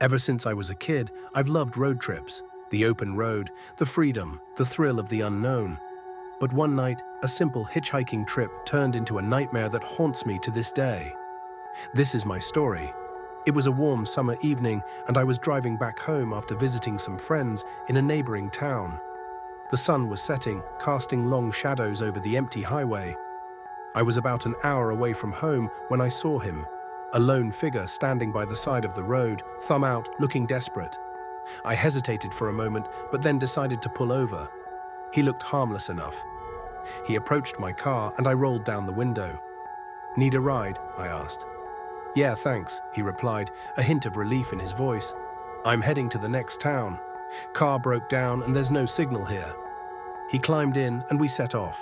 Ever since I was a kid, I've loved road trips, the open road, the freedom, the thrill of the unknown. But one night, a simple hitchhiking trip turned into a nightmare that haunts me to this day. This is my story. It was a warm summer evening, and I was driving back home after visiting some friends in a neighboring town. The sun was setting, casting long shadows over the empty highway. I was about an hour away from home when I saw him, a lone figure standing by the side of the road, thumb out, looking desperate. I hesitated for a moment, but then decided to pull over. He looked harmless enough. He approached my car, and I rolled down the window. "Need a ride?" I asked. "Yeah, thanks," he replied, a hint of relief in his voice. "I'm heading to the next town. Car broke down and there's no signal here." He climbed in and we set off.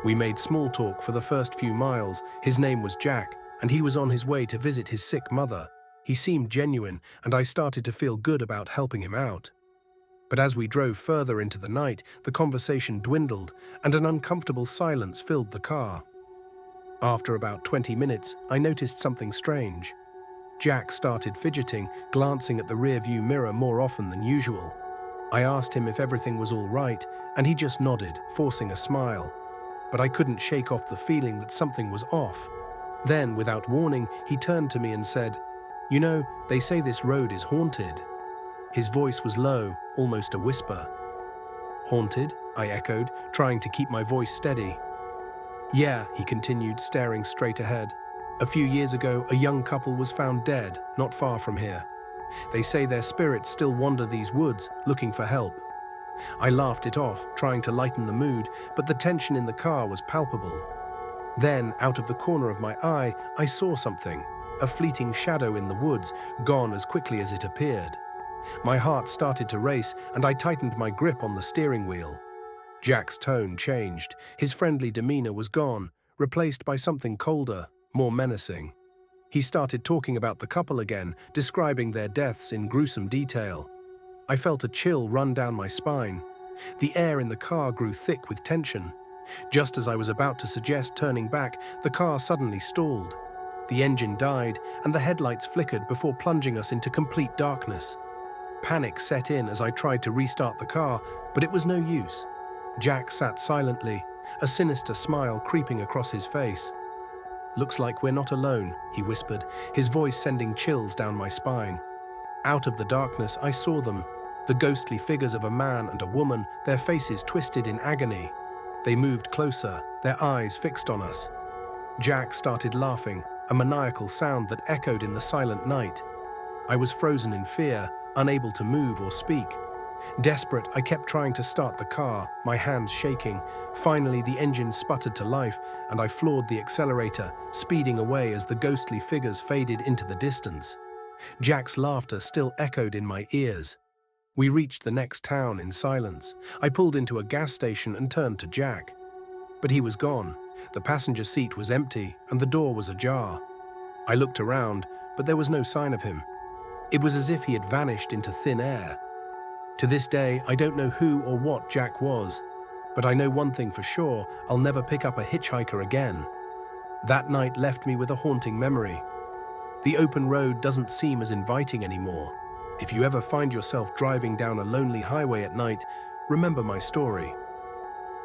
We made small talk for the first few miles. His name was Jack, and he was on his way to visit his sick mother. He seemed genuine, and I started to feel good about helping him out. But as we drove further into the night, the conversation dwindled, and an uncomfortable silence filled the car. After about 20 minutes, I noticed something strange. Jack started fidgeting, glancing at the rearview mirror more often than usual. I asked him if everything was all right, and he just nodded, forcing a smile. But I couldn't shake off the feeling that something was off. Then, without warning, he turned to me and said, "You know, they say this road is haunted." His voice was low, almost a whisper. "Haunted?" I echoed, trying to keep my voice steady. "Yeah," he continued, staring straight ahead. "A few years ago, a young couple was found dead, not far from here. They say their spirits still wander these woods, looking for help." I laughed it off, trying to lighten the mood, but the tension in the car was palpable. Then, out of the corner of my eye, I saw something, a fleeting shadow in the woods, gone as quickly as it appeared. My heart started to race, and I tightened my grip on the steering wheel. Jack's tone changed. His friendly demeanor was gone, replaced by something colder, more menacing. He started talking about the couple again, describing their deaths in gruesome detail. I felt a chill run down my spine. The air in the car grew thick with tension. Just as I was about to suggest turning back, the car suddenly stalled. The engine died, and the headlights flickered before plunging us into complete darkness. Panic set in as I tried to restart the car, but it was no use. Jack sat silently, a sinister smile creeping across his face. "Looks like we're not alone," he whispered, his voice sending chills down my spine. Out of the darkness, I saw them, the ghostly figures of a man and a woman, their faces twisted in agony. They moved closer, their eyes fixed on us. Jack started laughing, a maniacal sound that echoed in the silent night. I was frozen in fear, unable to move or speak. Desperate, I kept trying to start the car, my hands shaking. Finally, the engine sputtered to life, and I floored the accelerator, speeding away as the ghostly figures faded into the distance. Jack's laughter still echoed in my ears. We reached the next town in silence. I pulled into a gas station and turned to Jack. But he was gone. The passenger seat was empty, and the door was ajar. I looked around, but there was no sign of him. It was as if he had vanished into thin air. To this day, I don't know who or what Jack was, but I know one thing for sure: I'll never pick up a hitchhiker again. That night left me with a haunting memory. The open road doesn't seem as inviting anymore. If you ever find yourself driving down a lonely highway at night, remember my story.